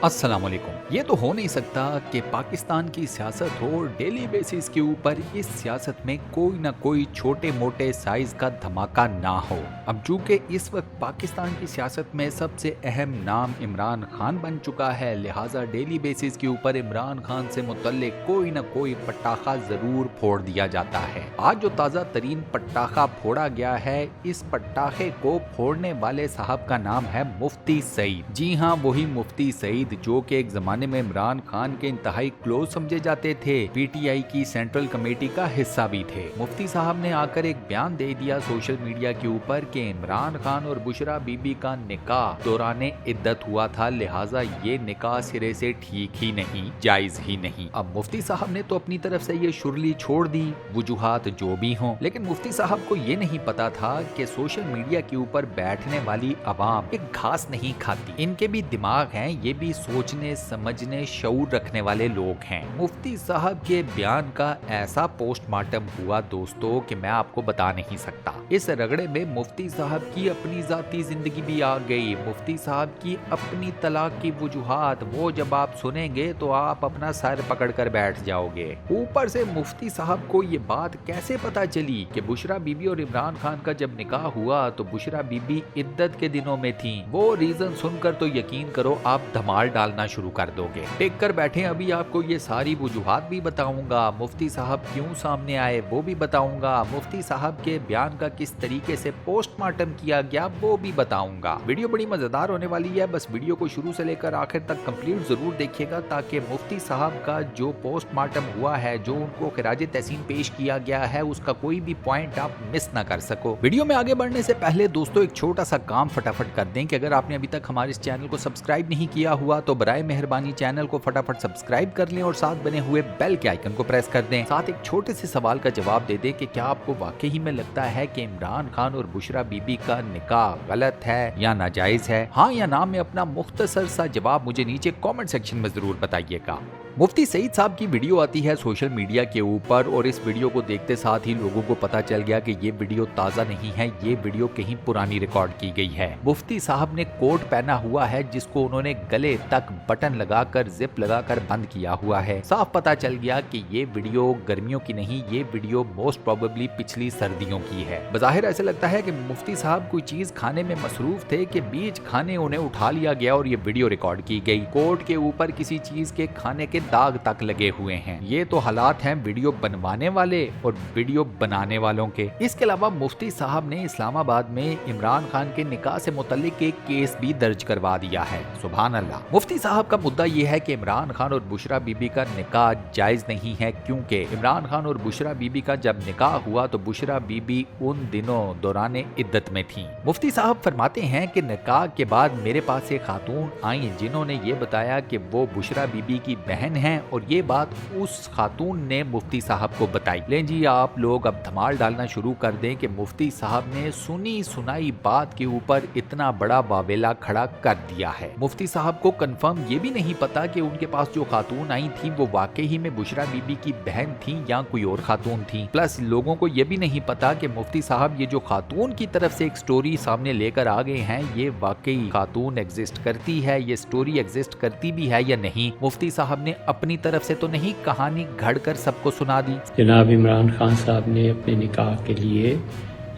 अस्सलाम वालेकुम। ये तो हो नहीं सकता कि पाकिस्तान की सियासत हो और डेली बेसिस के ऊपर इस सियासत में कोई ना कोई छोटे मोटे साइज का धमाका ना हो। अब चूंकि इस वक्त पाकिस्तान की सियासत में सबसे अहम नाम इमरान खान बन चुका है, लिहाजा डेली बेसिस के ऊपर इमरान खान से मुतल्लिक कोई ना कोई पटाखा जरूर फोड़ दिया जाता है। आज जो ताज़ा तरीन पटाखा फोड़ा गया है, इस पटाखे को फोड़ने वाले साहब का नाम है मुफ्ती सईद। जी हाँ, वही मुफ्ती सईद जो कि एक जमाने में इमरान खान के इंतहाई क्लोज समझे जाते थे, पीटीआई की सेंट्रल कमेटी का हिस्सा भी थे। मुफ्ती साहब ने आकर एक बयान दे दिया सोशल मीडिया के ऊपर कि इमरान खान और बुशरा बीबी का निकाह दौराने इद्दत हुआ था, लिहाजा ये निकाह सिरे से ठीक ही नहीं, जायज ही नहीं। अब मुफ्ती साहब ने तो अपनी तरफ से ये शुरली छोड़ दी, वजूहात जो भी हों, लेकिन मुफ्ती साहब को ये नहीं पता था कि सोशल मीडिया के ऊपर बैठने वाली अवाम एक घास नहीं खाती। इनके भी दिमाग हैं, ये भी सोचने समझने शऊर रखने वाले लोग हैं। मुफ्ती साहब के बयान का ऐसा पोस्टमार्टम हुआ दोस्तों कि मैं आपको बता नहीं सकता। इस रगड़े में मुफ्ती साहब की अपनी जाती जिंदगी भी आ गई, मुफ्ती साहब की अपनी तलाक की वजूहात, वो जब आप सुनेंगे तो आप अपना सर पकड़ कर बैठ जाओगे। ऊपर से मुफ्ती साहब को ये बात कैसे पता चली कि बुशरा बीबी और इमरान खान का जब निकाह हुआ तो बुशरा बीबी इद्दत के दिनों में थी। वो रीजन सुनकर तो यकीन करो आप धमाल डालना शुरू कर दोगे। टेक कर बैठे, अभी आपको ये सारी वजूहात भी बताऊंगा, मुफ्ती साहब क्यों सामने आए वो भी बताऊंगा, मुफ्ती साहब के बयान का किस तरीके से पोस्टमार्टम किया गया वो भी बताऊंगा। वीडियो बड़ी मजेदार होने वाली है, बस वीडियो को शुरू से लेकर आखिर तक कंप्लीट जरूर देखिएगा ताकि मुफ्ती साहब का जो पोस्टमार्टम हुआ है, जो उनको खिराज तहसीन पेश किया गया है, उसका कोई भी पॉइंट आप मिस ना कर सको। वीडियो में आगे बढ़ने से पहले दोस्तों एक छोटा सा काम फटाफट कर दें कि अगर आपने अभी तक हमारे इस चैनल को सब्सक्राइब नहीं किया हुआ तो बराए मेहरबानी चैनल को फटाफट सब्सक्राइब कर लें और साथ बने हुए बेल के आइकन को प्रेस कर दें। साथ एक छोटे से सवाल का जवाब दे दें कि क्या आपको वाकई में लगता है कि इमरान खान और बुशरा बीबी का निकाह गलत है या नाजायज है? हाँ या ना में अपना मुख्तसर सा जवाब मुझे नीचे कमेंट सेक्शन में जरूर बताइएगा। मुफ्ती सईद साहब की वीडियो आती है सोशल मीडिया के ऊपर और इस वीडियो को देखते साथ ही लोगों को पता चल गया कि ये वीडियो ताज़ा नहीं है, ये वीडियो कहीं पुरानी रिकॉर्ड की गई है। मुफ्ती साहब ने कोट पहना हुआ है जिसको उन्होंने गले तक बटन लगाकर जिप लगाकर बंद किया हुआ है। साफ पता चल गया कि ये वीडियो गर्मियों की नहीं, ये वीडियो मोस्ट प्रोबेबली पिछली सर्दियों की है। बज़ाहिर ऐसे लगता है कि मुफ्ती साहब कोई चीज खाने में मसरूफ थे कि बीच खाने उन्हें उठा लिया गया और ये वीडियो रिकॉर्ड की गई। कोट के ऊपर किसी चीज के खाने के दाग तक लगे हुए हैं। ये तो हालात हैं वीडियो बनवाने वाले और वीडियो बनाने वालों के। इसके अलावा मुफ्ती साहब ने इस्लामाबाद में इमरान खान के निकाह से मुतल्लिक एक केस भी दर्ज करवा दिया है। सुभान अल्लाह। मुफ्ती साहब का मुद्दा यह है कि इमरान खान और बुशरा बीबी का निकाह जायज नहीं है, क्योंकि इमरान खान और बुशरा बीबी का जब निकाह हुआ तो बुशरा बीबी उन दिनों दौराने इद्दत में थी। मुफ्ती साहब फरमाते हैं कि निकाह के बाद मेरे पास एक खातून आई जिन्होंने ये बताया कि वो बुशरा बीबी की बहन है और ये बात उस खातून ने मुफ्ती साहब को बताई। लें जी, आप लोग अब धमाल डालना शुरू कर दें कि मुफ्ती साहब ने सुनी सुनाई बात के ऊपर इतना बड़ा वावेला खड़ा कर दिया है। मुफ्ती साहब को कंफर्म ये भी नहीं पता कि उनके पास जो खातून आई थी वो वाकई में बुशरा बीबी की बहन थी या कोई और खातून थी। प्लस लोगों को ये भी नहीं पता कि मुफ्ती साहब ये जो खातून की तरफ से एक स्टोरी सामने लेकर आ गए हैं, ये वाकई खातून एग्जिस्ट करती है, ये स्टोरी एग्जिस्ट करती भी है या नहीं। मुफ्ती साहब ने अपनी तरफ से तो नहीं कहानी घड़कर सबको सुना दी। जनाब इमरान खान साहब ने अपने निकाह के लिए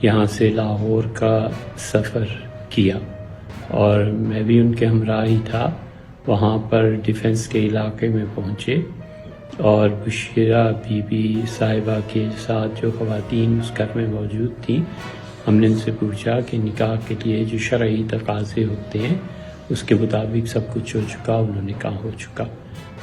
यहाँ से लाहौर का सफ़र किया और मैं भी उनके हमरा ही था। वहाँ पर डिफेंस के इलाके में पहुँचे और बुशरा बीबी साहिबा के साथ जो ख़वातीन उस घर में मौजूद थी, हमने उनसे पूछा कि निकाह के लिए जो शरई तकाज़े होते हैं उसके मुताबिक सब कुछ हो चुका, उन्होंने कहा हो चुका,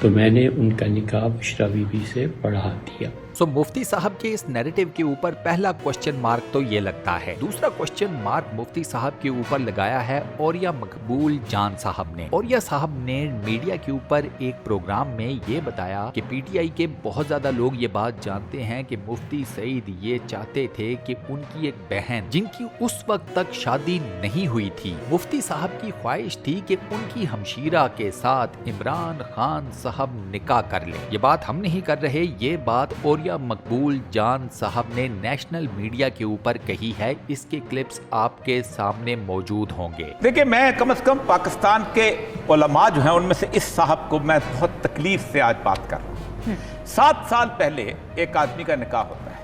तो मैंने उनका निकाह बुशरा बीबी से पढ़ा दिया। मुफ्ती साहब के इस नैरेटिव के ऊपर पहला क्वेश्चन मार्क तो ये लगता है। दूसरा क्वेश्चन मार्क मुफ्ती साहब के ऊपर लगाया है औरिया मकबूल जान साहब ने। औरिया साहब ने मीडिया के ऊपर एक प्रोग्राम में ये बताया कि पीटीआई के बहुत ज्यादा लोग ये बात जानते हैं कि मुफ्ती सईद ये चाहते थे कि उनकी एक बहन जिनकी उस वक्त तक शादी नहीं हुई थी, मुफ्ती साहब की ख्वाहिश थी कि उनकी हमशीरा के साथ इमरान खान साहब निकाह कर ले। ये बात हम नहीं कर रहे, ये बात औरिया शोरिया मकबूल जान साहब ने नेशनल मीडिया के ऊपर कही है। इसके क्लिप्स आपके सामने मौजूद होंगे। देखिए, मैं कम से कम पाकिस्तान के उलमा जो हैं उनमें से इस साहब को मैं बहुत तकलीफ से आज बात कर रहा हूँ। 7 साल पहले एक आदमी का निकाह होता है।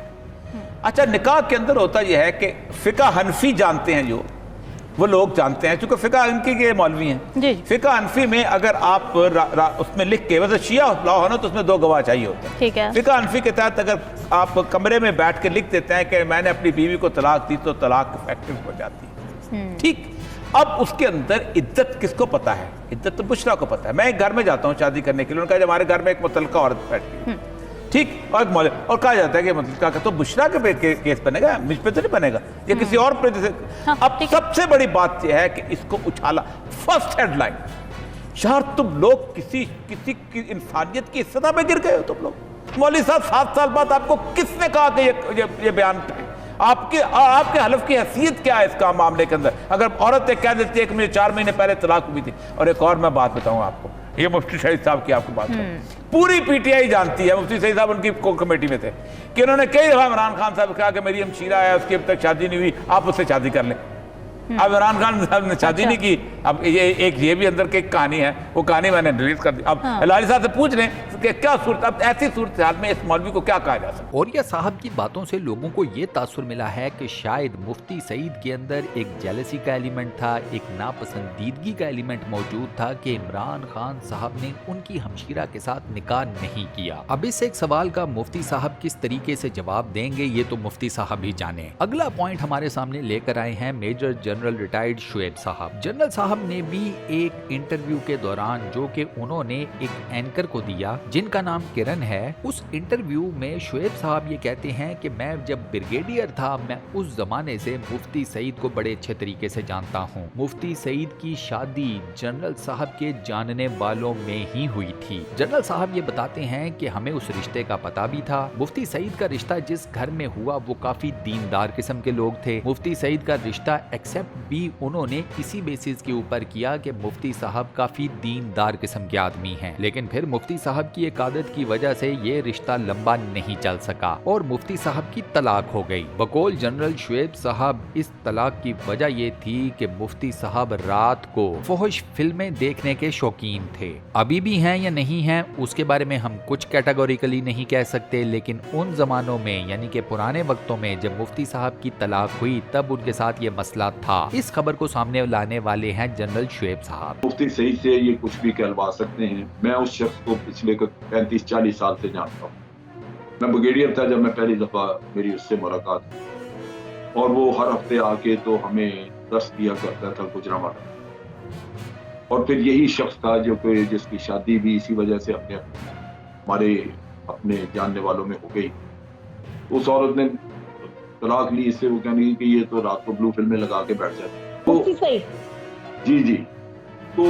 अच्छा, निकाह के अंदर होता यह है कि फिका हनफी जानते हैं, जो वो लोग जानते हैं, चूंकि फिका हनफी के मौलवी हैं। फिका हनफी में अगर आप उसमें लिख के, वैसे शिया लॉ हो ना तो उसमें 2 गवाह चाहिए होते हैं, ठीक है। फिका हनफी के तहत अगर आप कमरे में बैठ के लिख देते हैं कि मैंने अपनी बीवी को तलाक दी, तो तलाक इफेक्टिव हो जाती है। ठीक, अब उसके अंदर इज्जत किसको पता है? इज्जत तो बुशरा को पता है। मैं एक घर में जाता हूँ शादी करने के लिए, उन्होंने कहा हमारे घर में एक मुतल्लका औरत बैठी है, ठीक, और कहा जाता है कि मुतल्लका का तो बुशरा के केस बनेगा, मुझ पे तो नहीं बनेगा, ये किसी और पे। अब सबसे बड़ी बात यह है कि इसको उछाला, फर्स्ट हेडलाइन, यार तुम लोग किसी की इंसानियत की सतह पे गिर गए हो तुम लोग। मौलवी साहब, 7 साल बाद आपको किसने कहा कि ये बयान करें? आपके हलफ की हैसियत क्या है इस काम मामले के अंदर? अगर औरत कह देती है कि मुझे 4 महीने पहले तलाक हुई थी। और एक और मैं बात बताऊं आपको, ये मुफ्ती सईद साहब की आपको बात है, पूरी पीटीआई जानती है, मुफ्ती सईद साहब उनकी कमेटी में थे, कि उन्होंने कई दफा इमरान खान साहब कहा कि मेरी हमशीरा है, उसकी अब तक शादी नहीं हुई, आप उससे शादी कर लें। अब इमरान खान साहब ने शादी नहीं की। अब ये भी अंदर की कहानी है, वो कहानी मैंने रिलीज कर दी। अब लाली साहब से पूछ लें कि क्या सूरत, अब ऐसी सूरत हाल में इस मौलवी को क्या कहा जा सकता है? औरिया साहब की बातों से लोगों को ये तासुर मिला है कि शायद मुफ्ती सईद के अंदर एक जेलसी का एलिमेंट था, एक नापसंदीदगी का एलिमेंट मौजूद था कि इमरान खान साहब ने उनकी हमशीरा के साथ निकाह नहीं किया। अब इस एक सवाल का मुफ्ती साहब किस तरीके से जवाब देंगे, ये तो मुफ्ती साहब ही जाने। अगला पॉइंट हमारे सामने लेकर आए हैं मेजर जनरल रिटायर्ड शुएब साहब। जनरल साहब ने भी एक इंटरव्यू के दौरान, जो कि उन्होंने एक एंकर को दिया जिनका नाम किरण है, उस इंटरव्यू में शुएब साहब ये कहते हैं कि मैं जब ब्रिगेडियर था, मैं उस जमाने से मुफ्ती सईद को बड़े अच्छे तरीके से जानता हूँ। मुफ्ती सईद की शादी जनरल साहब के जानने वालों में ही हुई थी। जनरल साहब ये बताते हैं कि हमें उस रिश्ते का पता भी था। मुफ्ती सईद का रिश्ता जिस घर में हुआ वो काफी दीनदार किस्म के लोग थे। मुफ्ती सईद का रिश्ता एक्सेप्ट भी उन्होंने इसी बेसिस के ऊपर किया कि मुफ्ती साहब काफी दीनदार किस्म के आदमी हैं। लेकिन फिर मुफ्ती साहब की एक आदत की वजह से ये रिश्ता लंबा नहीं चल सका और मुफ्ती साहब की तलाक हो गई। बकौल जनरल शुएब साहब, इस तलाक की वजह ये थी कि मुफ्ती साहब रात को फहश फिल्में देखने के शौकीन थे। अभी भी हैं या नहीं हैं उसके बारे में हम कुछ कैटेगोरिकली नहीं कह सकते, लेकिन उन जमानों में यानी कि पुराने वक्तों में जब मुफ्ती साहब की तलाक हुई तब उनके साथ ये मसला था। इस खबर को सामने लाने वाले हैं जनरल शुएब साहब। मुफ्ती सईद से ये कुछ भी कहलवा सकते हैं। मैं उस शख्स को पिछले 35-40 साल से जानता हूँ। मैं ब्रिगेडियर था जब मैं पहली दफा मेरी उससे मुलाकात हुई, और वो हर हफ्ते आके तो हमें दर्स दिया करता था गुजरांवाला। और फिर यही शख्स था जो कि जिसकी शादी भी इसी वजह से हमारे अपने जानने वालों में हो गई। उस औरत ने तलाक ली इससे, वो कहने लगी कि ये तो रात को ब्लू फिल्में लगा के बैठ जाती। जी, तो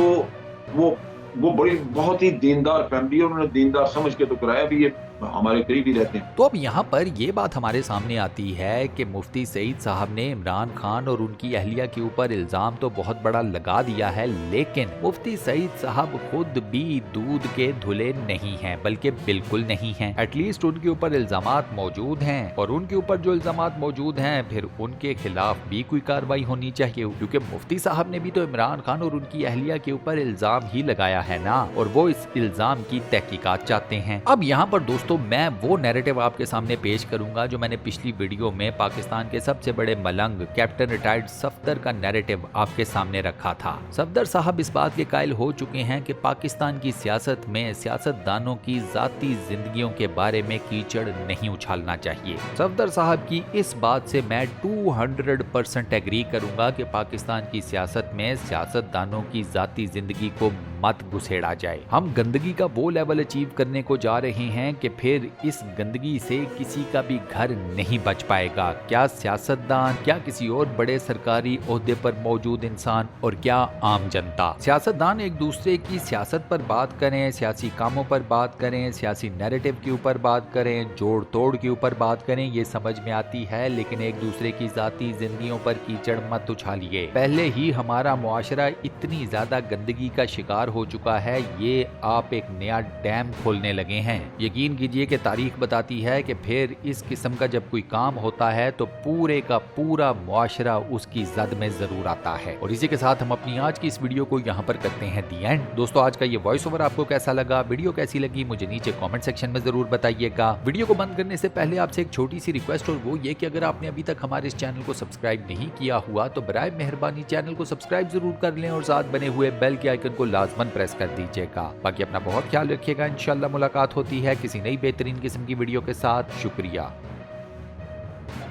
वो बड़ी बहुत ही दीनदार फैमिली है, उन्होंने दीनदार समझ के तो कराया भी, ये हमारे करीब ही रहते हैं। तो अब यहाँ पर ये बात हमारे सामने आती है कि मुफ्ती सईद साहब ने इमरान खान और उनकी अहलिया के ऊपर इल्जाम तो बहुत बड़ा लगा दिया है, लेकिन मुफ्ती सईद साहब खुद भी दूध के धुले नहीं हैं, बल्कि बिल्कुल नहीं हैं। एटलीस्ट उनके ऊपर इल्जामात मौजूद हैं, और उनके ऊपर जो इल्जामात मौजूद हैं फिर उनके खिलाफ भी कोई कार्रवाई होनी चाहिए, क्योंकि मुफ्ती साहब ने भी तो इमरान खान और उनकी अहलिया के ऊपर इल्जाम ही लगाया है ना, और वो इस इल्जाम की तहकीकात चाहते हैं। अब यहाँ पर दोस्तों मैं वो नैरेटिव आपके सामने पेश करूंगा जो मैंने पिछली वीडियो में पाकिस्तान के सबसे बड़े मलंग कैप्टन रिटायर्ड सफदर का नैरेटिव आपके सामने रखा था। सफदर साहब इस बात के कायल हो चुके हैं कि पाकिस्तान की सियासत में सियासतदानों की जाती जिंदगियों के बारे में कीचड़ नहीं उछालना चाहिए। सफदर साहब की इस बात से मैं 200% एग्री करूंगा कि पाकिस्तान की सियासत में सियासतदानों की जाती जिंदगी को मत घुसेड़ा जाए। हम गंदगी का वो लेवल अचीव करने को जा रहे हैं कि फिर इस गंदगी से किसी का भी घर नहीं बच पाएगा। क्या सियासतदान, क्या किसी और बड़े सरकारी ओहदे पर मौजूद इंसान, और क्या आम जनता। सियासतदान एक दूसरे की सियासत पर बात करें, सियासी कामों पर बात करें, सियासी नैरेटिव के ऊपर बात करें, जोड़ तोड़ के ऊपर बात करें, ये समझ में आती है, लेकिन एक दूसरे की जाती जिंदगियों पर कीचड़ मत उछालिए। पहले ही हमारा मुआशरा इतनी ज्यादा गंदगी का शिकार ہو چکا ہے، یہ آپ ایک نیا ڈیم کھولنے لگے ہیں۔ یقین کیجئے کہ تاریخ بتاتی ہے کہ پھر اس قسم کا جب کوئی کام ہوتا ہے تو پورے کا پورا معاشرہ اس کی زد میں ضرور آتا ہے۔ اور اسی کے ساتھ ہم اپنی آج کی اس ویڈیو کو یہاں پر کرتے ہیں دی اینڈ۔ دوستو آج کا یہ وائس اوور آپ کو کیسا لگا، ویڈیو کیسی لگی، مجھے نیچے کامنٹ سیکشن میں ضرور بتائیے گا۔ ویڈیو کو بند کرنے سے پہلے آپ سے ایک چھوٹی سی ریکویسٹ، اور وہ یہ کہ اگر آپ نے ابھی تک ہمارے اس چینل کو سبسکرائب نہیں کیا ہوا تو برائے مہربانی چینل کو سبسکرائب ضرور کر لیں اور ساتھ بنے ہوئے بیل کے آئیکن کو لازماً پریس کر دیجیے گا۔ باقی اپنا بہت خیال رکھیے گا، انشاءاللہ ملاقات ہوتی ہے کسی نئی بہترین قسم کی ویڈیو کے ساتھ۔ شکریہ۔